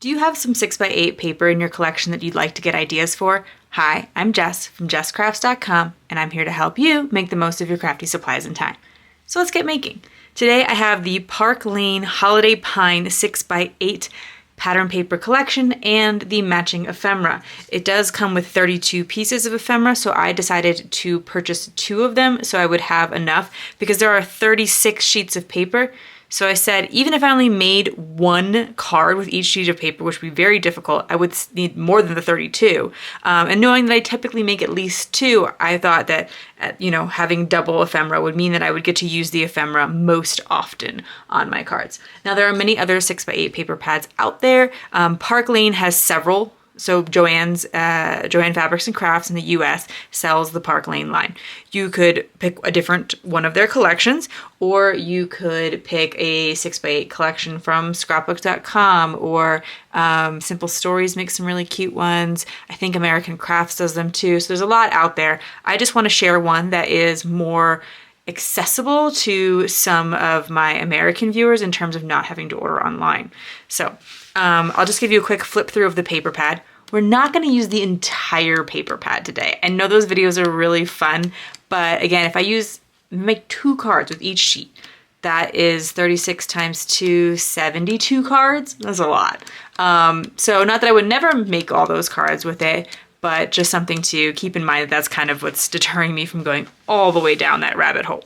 Do you have some 6x8 paper in your collection that you'd like to get ideas for? Hi, I'm Jess from JessCrafts.com, and I'm here to help you make the most of your crafty supplies and time. So let's get making. Today I have the Park Lane Holiday Pine 6x8 pattern paper collection and the matching ephemera. It does come with 32 pieces of ephemera, so I decided to purchase 2 of them so I would have enough because there are 36 sheets of paper. So I said, even if I only made 1 card with each sheet of paper, which would be very difficult, I would need more than the 32. And knowing that I typically make at least 2, I thought that, having double ephemera would mean that I would get to use the ephemera most often on my cards. Now, there are many other 6x8 paper pads out there. Park Lane has several. So JoAnn Fabrics and Crafts in the US sells the Park Lane line. You could pick a different one of their collections, or you could pick a 6x8 collection from scrapbook.com, or Simple Stories makes some really cute ones. I think American Crafts does them too. So there's a lot out there. I just want to share one that is more accessible to some of my American viewers in terms of not having to order online. So I'll just give you a quick flip through of the paper pad. We're not going to use the entire paper pad today. I know those videos are really fun, but again, if I make 2 cards with each sheet, that is 36 times 2, 72 cards. That's a lot. So not that I would never make all those cards with it, but just something to keep in mind. That's kind of what's deterring me from going all the way down that rabbit hole.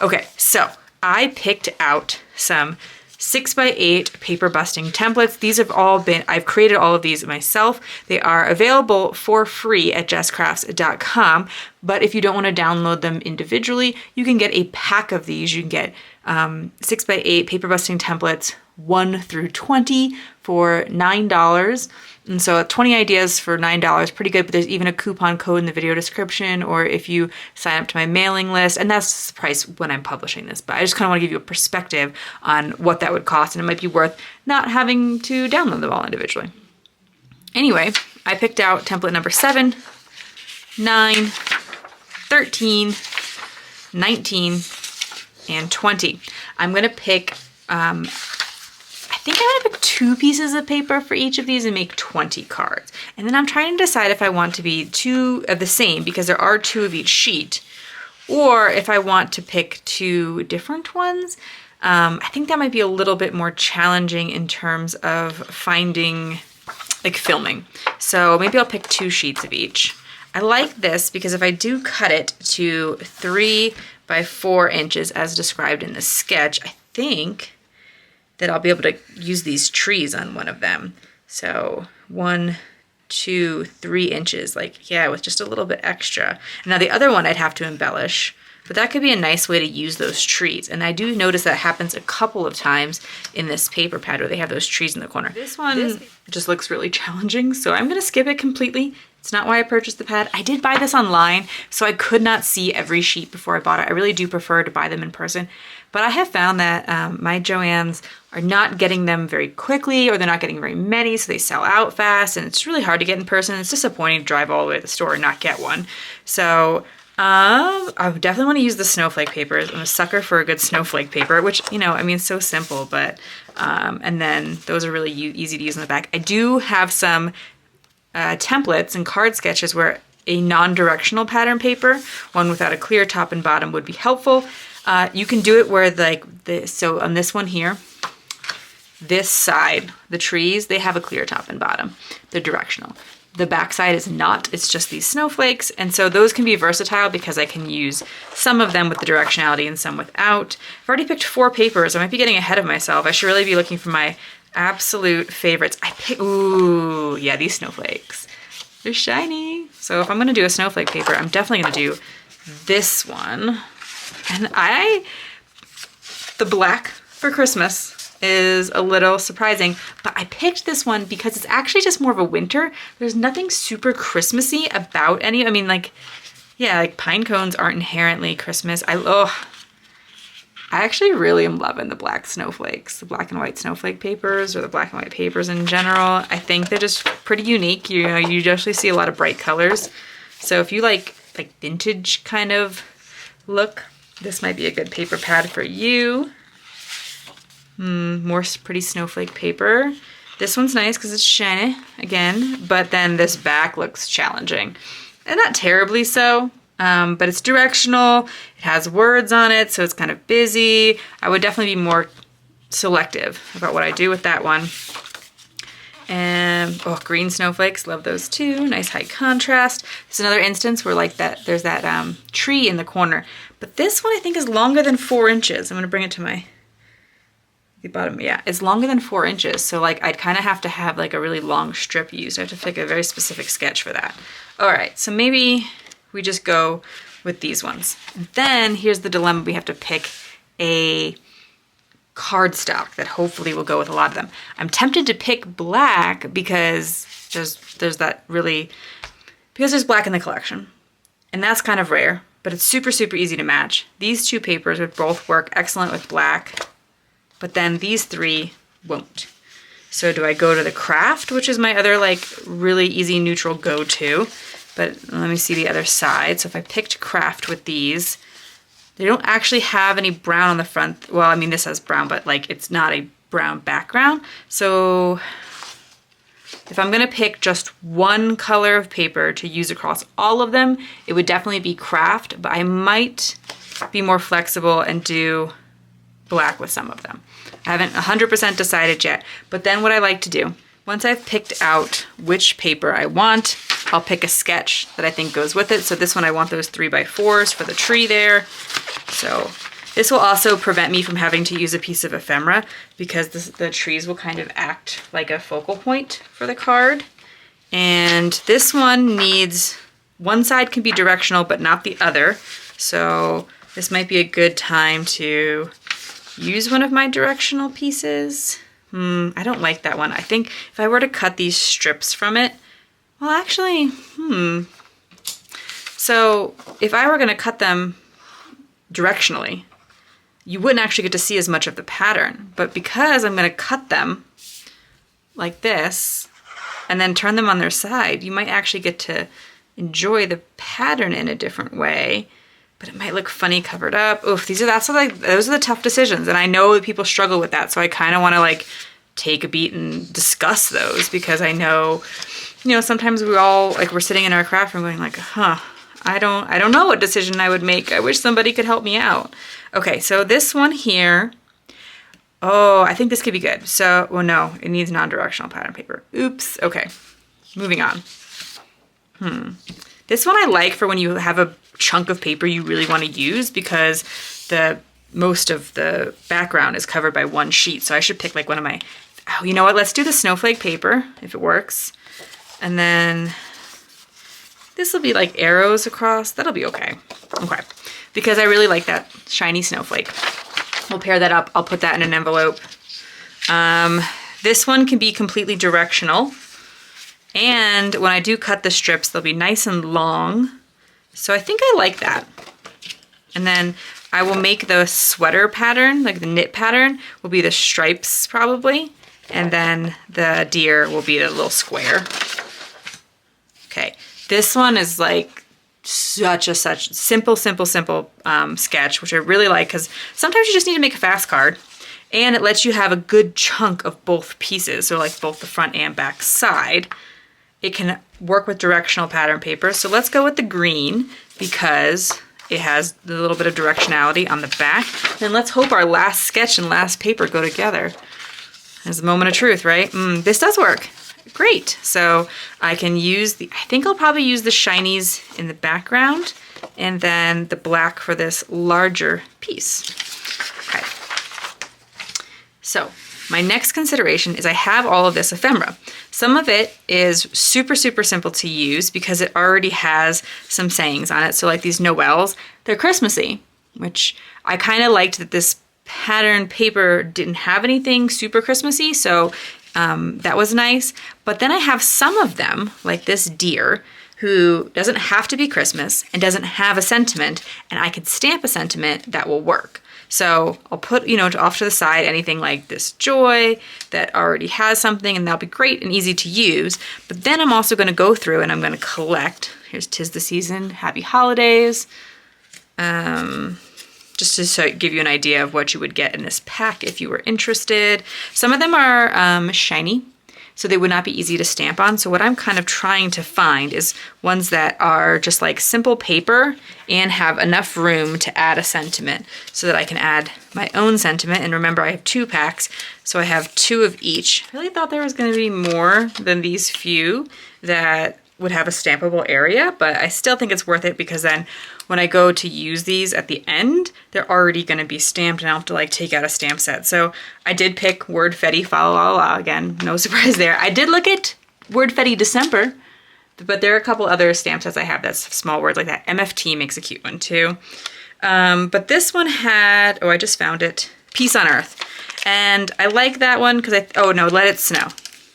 Okay, so I picked out some 6x8 paper busting templates. These have I've created all of these myself. They are available for free at jesscrafts.com, but if you don't want to download them individually, you can get a pack of these. You can get 6x8 paper busting templates 1 through 20 for $9. And so 20 ideas for $9, pretty good, but there's even a coupon code in the video description, or if you sign up to my mailing list, and that's the price when I'm publishing this, but I just kind of want to give you a perspective on what that would cost, and it might be worth not having to download them all individually. Anyway, I picked out template number 7, 9, 13, 19, and 20. I'm going to pick I think I'm gonna pick 2 pieces of paper for each of these and make 20 cards. And then I'm trying to decide if I want to be 2 of the same, because there are 2 of each sheet, or if I want to pick 2 different ones. I think that might be a little bit more challenging in terms of finding, filming. So maybe I'll pick 2 sheets of each. I like this because if I do cut it to 3 by 4 inches as described in the sketch, I think that I'll be able to use these trees on one of them. So 1, 2, 3 inches, with just a little bit extra. Now the other one I'd have to embellish, but that could be a nice way to use those trees. And I do notice that happens a couple of times in this paper pad where they have those trees in the corner. This one just looks really challenging, so I'm gonna skip it completely. It's not why I purchased the pad. I did buy this online, so I could not see every sheet before I bought it. I really do prefer to buy them in person. But I have found that my JoAnns are not getting them very quickly, or they're not getting very many, so they sell out fast, and it's really hard to get in person. It's disappointing to drive all the way to the store and not get one. So I definitely want to use the snowflake papers. I'm a sucker for a good snowflake paper, which, it's so simple, but, and then those are really easy to use in the back. I do have some templates and card sketches where a non-directional pattern paper, one without a clear top and bottom, would be helpful. You can do it where so on this one here, this side, the trees, they have a clear top and bottom. They're directional. The back side is not, it's just these snowflakes. And so those can be versatile because I can use some of them with the directionality and some without. I've already picked 4 papers. I might be getting ahead of myself. I should really be looking for my absolute favorites. Ooh, yeah, these snowflakes. They're shiny. So if I'm gonna do a snowflake paper, I'm definitely gonna do this one. And the black for Christmas is a little surprising, but I picked this one because it's actually just more of a winter. There's nothing super Christmassy about any, pine cones aren't inherently Christmas. I actually really am loving the black snowflakes, the black and white snowflake papers, or the black and white papers in general. I think they're just pretty unique. You usually see a lot of bright colors. So if you like vintage kind of look, this might be a good paper pad for you. More pretty snowflake paper. This one's nice because it's shiny again, but then this back looks challenging. And not terribly so, but it's directional. It has words on it, so it's kind of busy. I would definitely be more selective about what I do with that one. And, oh, green snowflakes, love those too. Nice high contrast. It's another instance where like that, there's that tree in the corner. But this one I think is longer than 4 inches. I'm gonna bring it to the bottom. Yeah, it's longer than 4 inches. So like I'd kind of have to have like a really long strip used. I have to pick a very specific sketch for that. All right, so maybe we just go with these ones. And then here's the dilemma. We have to pick a cardstock that hopefully will go with a lot of them. I'm tempted to pick black because there's black in the collection, and that's kind of rare, but it's super, super easy to match. These two papers would both work excellent with black, but then these 3 won't. So do I go to the craft, which is my other like really easy neutral go-to, but let me see the other side. So if I picked craft with these, they don't actually have any brown on the front. Well, I mean, this has brown, but like it's not a brown background. So if I'm gonna pick just one color of paper to use across all of them, it would definitely be craft, but I might be more flexible and do black with some of them. I haven't 100% decided yet, but then what I like to do, once I've picked out which paper I want, I'll pick a sketch that I think goes with it. So this one, I want those 3x4s for the tree there. So this will also prevent me from having to use a piece of ephemera because the trees will kind of act like a focal point for the card. And this one needs, one side can be directional, but not the other. So this might be a good time to use one of my directional pieces. I don't like that one. I think if I were to cut these strips from it, well, actually, So if I were gonna cut them directionally, you wouldn't actually get to see as much of the pattern. But because I'm gonna cut them like this and then turn them on their side, you might actually get to enjoy the pattern in a different way, but it might look funny covered up. Oof, those are the tough decisions. And I know that people struggle with that. So I kind of want to like take a beat and discuss those because I know, sometimes we're sitting in our craft room going like, I don't know what decision I would make. I wish somebody could help me out. Okay, so this one here, oh, I think this could be good. So, well, no, it needs non-directional pattern paper. Oops, okay, moving on. This one I like for when you have a chunk of paper you really want to use because most of the background is covered by one sheet. So I should pick like one of my, oh, you know what? Let's do the snowflake paper if it works. And then this will be like arrows across. That'll be okay. Okay. Because I really like that shiny snowflake. We'll pair that up. I'll put that in an envelope. This one can be completely directional. And when I do cut the strips, they'll be nice and long. So I think I like that. And then I will make the sweater pattern, like the knit pattern, will be the stripes probably. And then the deer will be the little square. Okay, this one is like such simple sketch, which I really like because sometimes you just need to make a fast card and it lets you have a good chunk of both pieces. So like both the front and back side. It can work with directional pattern paper. So let's go with the green because it has a little bit of directionality on the back. And let's hope our last sketch and last paper go together. There's a moment of truth, right? This does work. Great. So I can use I think I'll probably use the shinies in the background and then the black for this larger piece. Okay. So my next consideration is I have all of this ephemera. Some of it is super simple to use because it already has some sayings on it. So like these Noels, they're Christmassy, which I kind of liked that this pattern paper didn't have anything super Christmassy. So that was nice. But then I have some of them, like this deer, who doesn't have to be Christmas and doesn't have a sentiment, and I could stamp a sentiment that will work. So I'll put, off to the side anything like this joy that already has something, and that'll be great and easy to use. But then I'm also going to go through and I'm going to collect. Here's 'Tis the Season, Happy Holidays. Just to give you an idea of what you would get in this pack if you were interested. Some of them are shiny. so they would not be easy to stamp on. So what I'm kind of trying to find is ones that are just like simple paper and have enough room to add a sentiment so that I can add my own sentiment. And remember, I have 2 packs, so I have 2 of each. I really thought there was going to be more than these few that would have a stampable area, but I still think it's worth it because then when I go to use these at the end, they're already going to be stamped and I'll have to like take out a stamp set. So I did pick Wordfetti, fa la la, again, no surprise there. I did look at Wordfetti December, but there are a couple other stamp sets I have that's small words like that. MFT makes a cute one too. But this one had, oh, I just found it, Peace on Earth. And I like that one because oh no, Let It Snow.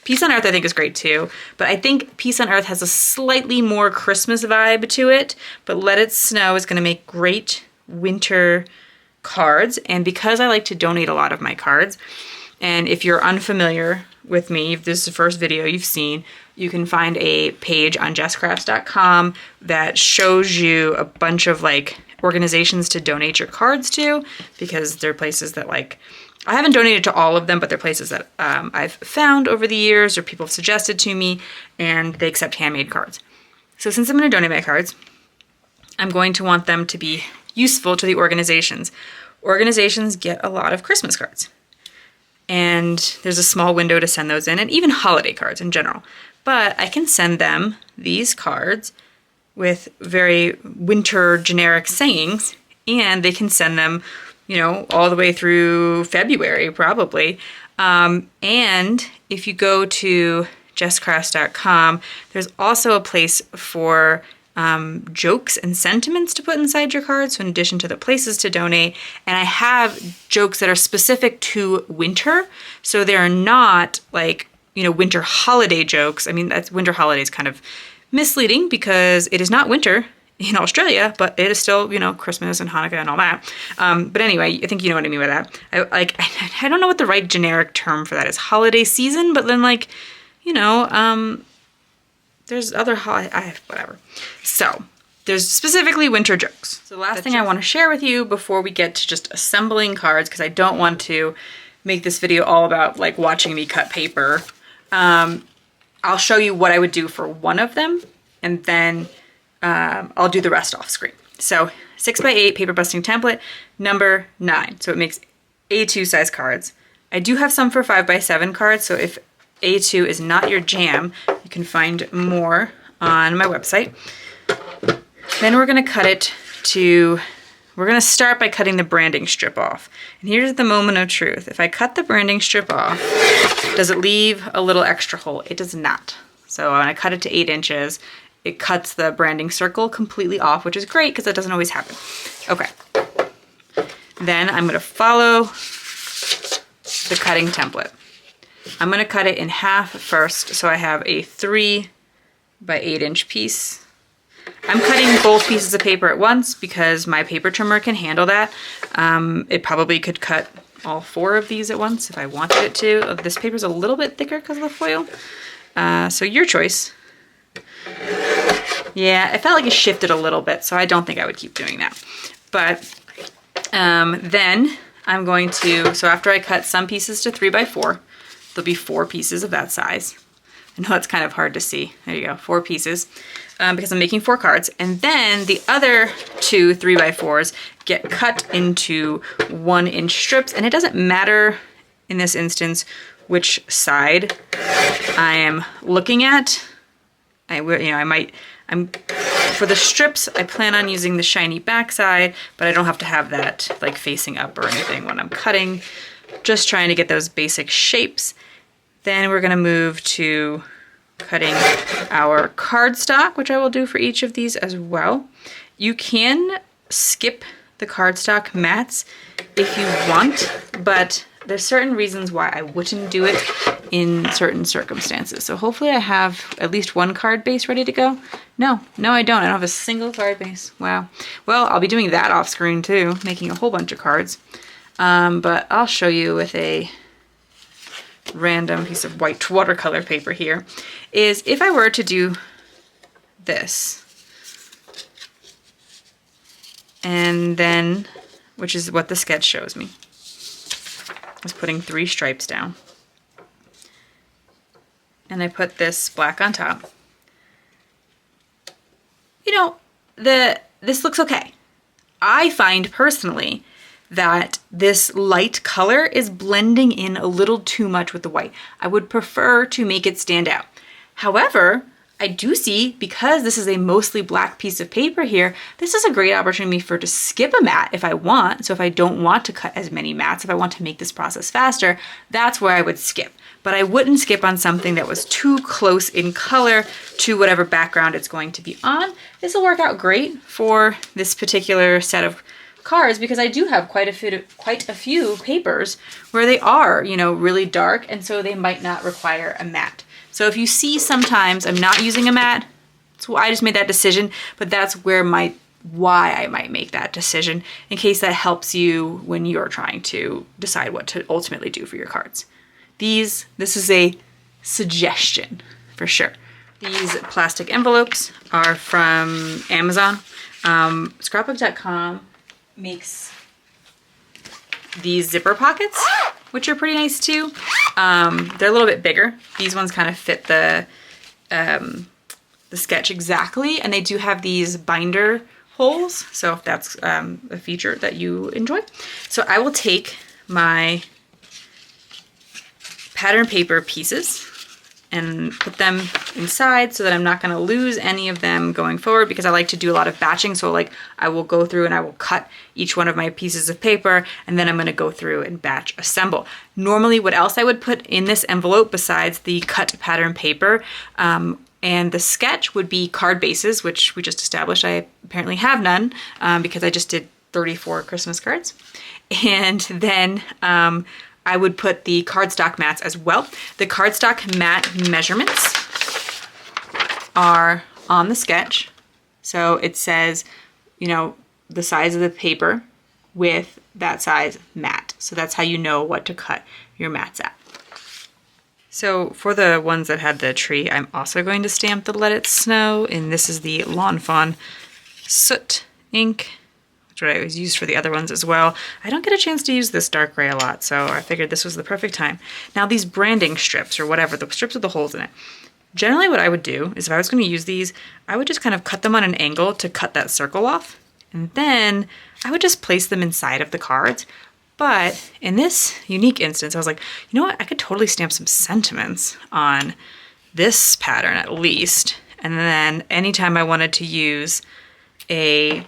Peace on Earth I think is great too, but I think Peace on Earth has a slightly more Christmas vibe to it, but Let It Snow is going to make great winter cards. And because I like to donate a lot of my cards, and if you're unfamiliar with me, if this is the first video you've seen, you can find a page on jesscrafts.com that shows you a bunch of like organizations to donate your cards to, because they're places that like, I haven't donated to all of them, but they're places that I've found over the years or people have suggested to me, and they accept handmade cards. So since I'm going to donate my cards, I'm going to want them to be useful to the organizations. Organizations get a lot of Christmas cards, and there's a small window to send those in, and even holiday cards in general. But I can send them these cards with very winter generic sayings, and they can send them, you know, all the way through February probably. And if you go to jesscrafts.com, there's also a place for jokes and sentiments to put inside your cards, so in addition to the places to donate. And I have jokes that are specific to winter, so they're not like, you know, winter holiday jokes. I mean, that's winter holiday is kind of misleading because it is not winter in Australia, but it is still, you know, Christmas and Hanukkah and all that. But anyway, I think you know what I mean by that. I don't know what the right generic term for that is. Holiday season, but then like, you know, there's other whatever. So there's specifically winter jokes. So the last thing I want to share with you before we get to just assembling cards, because I don't want to make this video all about like watching me cut paper. I'll show you what I would do for one of them, and then I'll do the rest off screen. So 6x8 paper busting template, number 9. So it makes A2 size cards. I do have some for 5x7 cards, so if A2 is not your jam, you can find more on my website. Then we're gonna cut it to, we're gonna start by cutting the branding strip off. And here's the moment of truth. If I cut the branding strip off, does it leave a little extra hole? It does not. So when I cut it to 8 inches, it cuts the branding circle completely off, which is great because that doesn't always happen. Okay. Then I'm gonna follow the cutting template. I'm gonna cut it in half first, so I have a 3 by 8 inch piece. I'm cutting both pieces of paper at once because my paper trimmer can handle that. It probably could cut all 4 of these at once if I wanted it to. This paper's a little bit thicker because of the foil. So your choice. Yeah, it felt like it shifted a little bit, so I don't think I would keep doing that. But then I'm going to, so after I cut some pieces to 3x4, there'll be 4 pieces of that size. I know that's kind of hard to see. There you go, 4 pieces, because I'm making 4 cards. And then the other 2 3x4s get cut into 1 inch strips, and it doesn't matter in this instance which side I am looking at. For the strips, I plan on using the shiny backside, but I don't have to have that like facing up or anything when I'm cutting. Just trying to get those basic shapes. Then we're gonna move to cutting our cardstock, which I will do for each of these as well. You can skip the cardstock mats if you want, but there's certain reasons why I wouldn't do it in certain circumstances. So hopefully I have at least 1 card base ready to go. No, I don't. I don't have a single card base. Wow. Well, I'll be doing that off screen too, making a whole bunch of cards. But I'll show you with a random piece of white watercolor paper here, is if I were to do this, and then, which is what the sketch shows me, I was putting 3 stripes down. and I put this black on top. You know, this looks okay. I find personally that this light color is blending in a little too much with the white. I would prefer to make it stand out. However, I do see, because this is a mostly black piece of paper here, this is a great opportunity for to skip a mat if I want. So if I don't want to cut as many mats, if I want to make this process faster, that's where I would skip. But I wouldn't skip on something that was too close in color to whatever background it's going to be on. This will work out great for this particular set of cards because I do have quite a few papers where they are, you know, really dark, and so they might not require a mat. So if you see sometimes I'm not using a mat, so I just made that decision, but that's where why I might make that decision in case that helps you when you're trying to decide what to ultimately do for your cards. This is a suggestion for sure. These plastic envelopes are from Amazon. Scrapbook.com makes these zipper pockets, which are pretty nice too. They're a little bit bigger. These ones kind of fit the sketch exactly, and they do have these binder holes, so if that's a feature that you enjoy. So I will take my pattern paper pieces and put them inside so that I'm not going to lose any of them going forward, because I like to do a lot of batching. So like I will go through and I will cut each one of my pieces of paper, and then I'm going to go through and batch assemble. Normally what else I would put in this envelope besides the cut pattern paper and the sketch would be card bases, which we just established I apparently have none because I just did 34 Christmas cards. And then I would put the cardstock mats as well. The cardstock mat measurements are on the sketch. So it says, you know, the size of the paper with that size mat. So that's how you know what to cut your mats at. So for the ones that had the tree, I'm also going to stamp the Let It Snow, and this is the Lawn Fawn Soot ink, which I always used for the other ones as well. I don't get a chance to use this dark gray a lot, so I figured this was the perfect time. Now these branding strips, or whatever, the strips with the holes in it, generally what I would do is if I was going to use these, I would just kind of cut them on an angle to cut that circle off, and then I would just place them inside of the cards. But in this unique instance, I was like, you know what, I could totally stamp some sentiments on this pattern at least, and then anytime I wanted to use a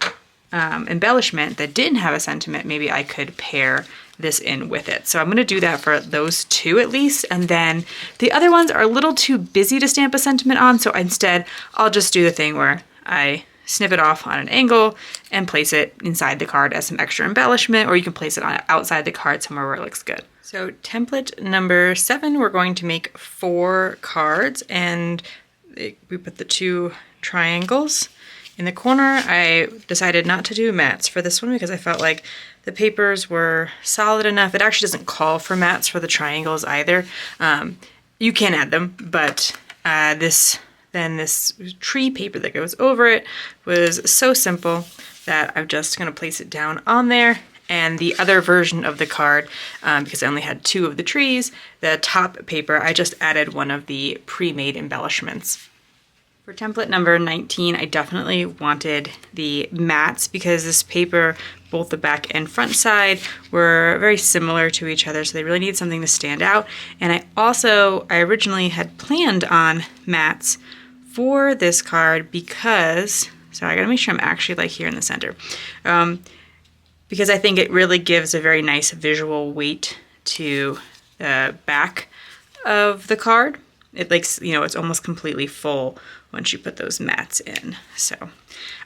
embellishment that didn't have a sentiment, maybe I could pair this in with it. So I'm going to do that for those two at least, and then the other ones are a little too busy to stamp a sentiment on, so instead I'll just do the thing where I snip it off on an angle and place it inside the card as some extra embellishment, or you can place it on outside the card somewhere where it looks good. So template number 7, we're going to make 4 cards, and we put the 2 triangles in the corner. I decided not to do mats for this one because I felt like the papers were solid enough. It actually doesn't call for mats for the triangles either. You can add them, but this tree paper that goes over it was so simple that I'm just going to place it down on there. And the other version of the card, because I only had 2 of the trees, the top paper, I just added one of the pre-made embellishments. For template number 19, I definitely wanted the mats because this paper, both the back and front side, were very similar to each other, so they really need something to stand out. And I originally had planned on mats for this card because, sorry, I gotta make sure I'm actually like here in the center, because I think it really gives a very nice visual weight to the back of the card. It likes, you know, it's almost completely full once you put those mats in. So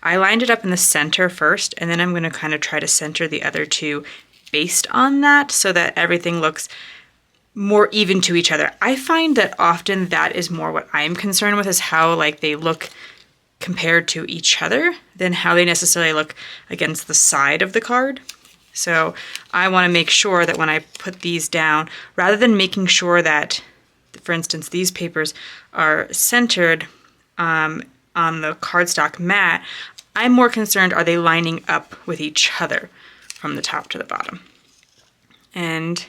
I lined it up in the center first, and then I'm going to kind of try to center the other 2 based on that so that everything looks more even to each other. I find that often that is more what I'm concerned with, is how like they look compared to each other than how they necessarily look against the side of the card. So I want to make sure that when I put these down, rather than making sure that, for instance, these papers are centered on the cardstock mat, I'm more concerned, are they lining up with each other from the top to the bottom? And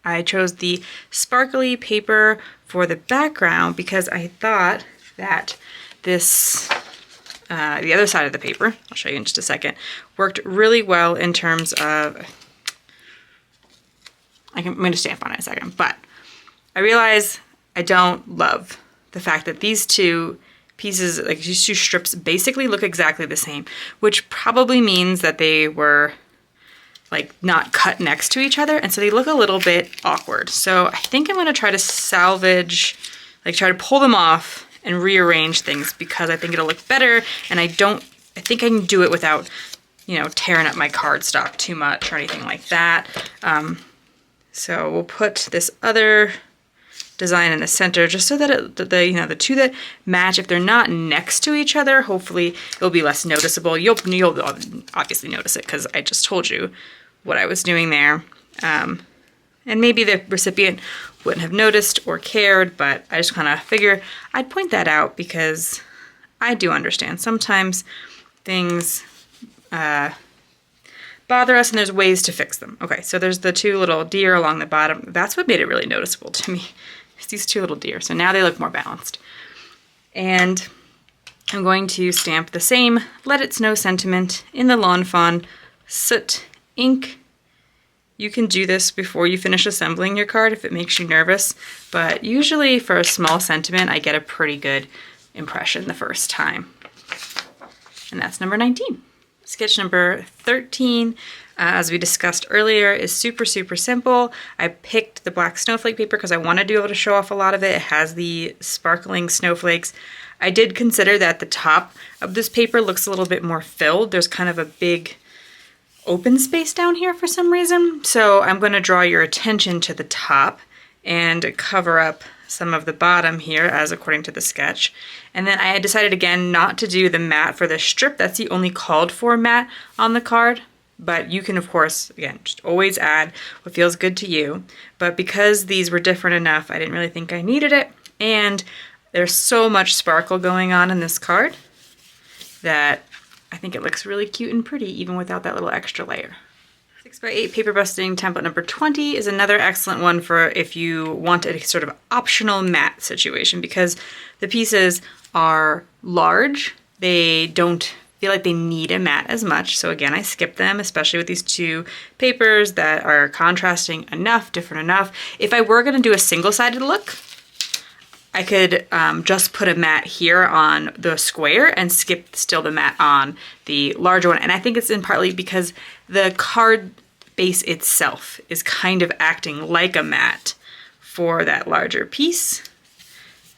I chose the sparkly paper for the background because I thought that this, the other side of the paper, I'll show you in just a second, worked really well in terms of, I'm going to stamp on it in a second, but I realize I don't love the fact that these two pieces, like these two strips, basically look exactly the same, which probably means that they were like not cut next to each other, and so they look a little bit awkward. So I think I'm going to try to salvage, like try to pull them off and rearrange things because I think it'll look better, and I think I can do it without, you know, tearing up my cardstock too much or anything like that. So we'll put this other design in the center just so that the two that match, if they're not next to each other, hopefully it'll be less noticeable. You'll obviously notice it because I just told you what I was doing there. And maybe the recipient wouldn't have noticed or cared, but I just kind of figure I'd point that out because I do understand sometimes things bother us and there's ways to fix them. Okay, so there's the two little deer along the bottom. That's what made it really noticeable to me. It's these two little deer. So now they look more balanced. And I'm going to stamp the same Let It Snow sentiment in the Lawn Fawn soot ink. You can do this before you finish assembling your card if it makes you nervous, but usually for a small sentiment, I get a pretty good impression the first time. And that's number 19. Sketch number 13, as we discussed earlier, is super, super simple. I picked the black snowflake paper because I wanted to be able to show off a lot of it. It has the sparkling snowflakes. I did consider that the top of this paper looks a little bit more filled. There's kind of a big open space down here for some reason. So I'm going to draw your attention to the top and cover up some of the bottom here as according to the sketch. And then I had decided again not to do the mat for the strip. That's the only called for mat on the card. But you can, of course, again, just always add what feels good to you. But because these were different enough, I didn't really think I needed it. And there's so much sparkle going on in this card that I think it looks really cute and pretty even without that little extra layer. 6x8 paper busting template number 20 is another excellent one for if you want a sort of optional mat situation because the pieces are large. They don't feel like they need a mat as much. So again, I skipped them, especially with these two papers that are contrasting enough, different enough. If I were going to do a single-sided look, I could just put a mat here on the square and skip still the mat on the larger one. And I think it's in partly because the card base itself is kind of acting like a mat for that larger piece.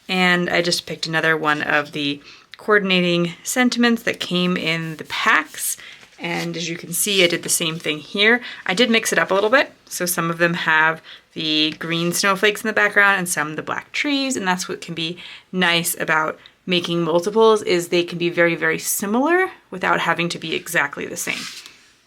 And I just picked another one of the coordinating sentiments that came in the packs. And as you can see, I did the same thing here. I did mix it up a little bit. So some of them have the green snowflakes in the background and some the black trees. And that's what can be nice about making multiples is they can be very, very similar without having to be exactly the same.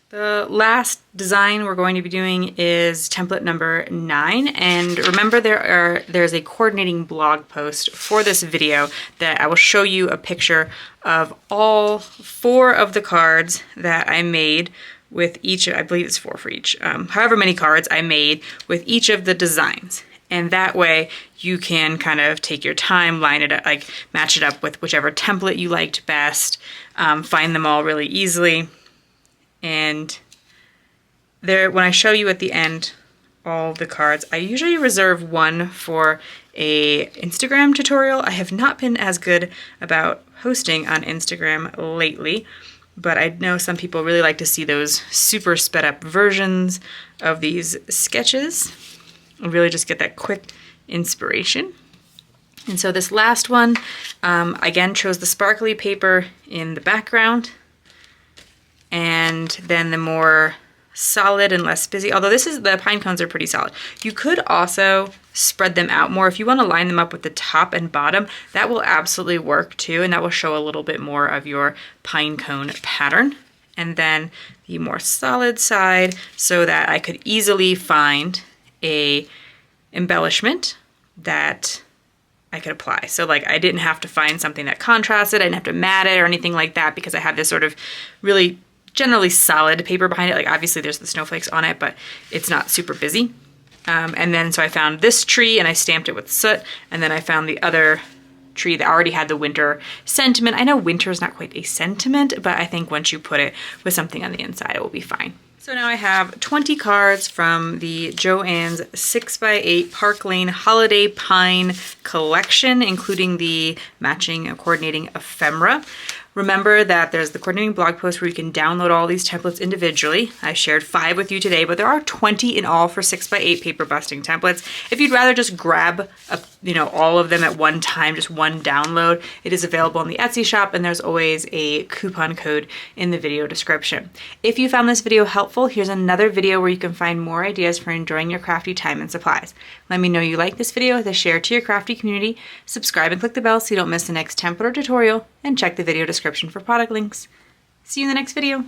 The last design we're going to be doing is template number 9. And remember there's a coordinating blog post for this video that I will show you a picture of all 4 of the cards that I made with each, I believe it's 4 for each, however many cards I made with each of the designs. And that way you can kind of take your time, line it up, like match it up with whichever template you liked best, find them all really easily. And there, when I show you at the end all the cards, I usually reserve one for a Instagram tutorial. I have not been as good about posting on Instagram lately, but I know some people really like to see those super sped up versions of these sketches and really just get that quick inspiration. And so this last one, again, chose the sparkly paper in the background. And then the more solid and less busy, although the pine cones are pretty solid. You could also spread them out more. If you want to line them up with the top and bottom, that will absolutely work too, and that will show a little bit more of your pine cone pattern. And then the more solid side so that I could easily find a embellishment that I could apply. So like I didn't have to find something that contrasted, I didn't have to mat it or anything like that because I have this sort of really generally solid paper behind it. Like obviously there's the snowflakes on it, but it's not super busy. And then so I found this tree and I stamped it with soot, and then I found the other tree that already had the winter sentiment. I know winter is not quite a sentiment, but I think once you put it with something on the inside, it will be fine. So now I have 20 cards from the JoAnn's 6x8 Park Lane Holiday Pine collection, including the matching coordinating ephemera. Remember that there's the coordinating blog post where you can download all these templates individually. I shared 5 with you today, but there are 20 in all for 6x8 paper busting templates. If you'd rather just grab all of them at one time, just one download, it is available in the Etsy shop, and there's always a coupon code in the video description. If you found this video helpful, here's another video where you can find more ideas for enjoying your crafty time and supplies. Let me know you like this video with a share to your crafty community, subscribe and click the bell so you don't miss the next template or tutorial, and check the video description for product links. See you in the next video.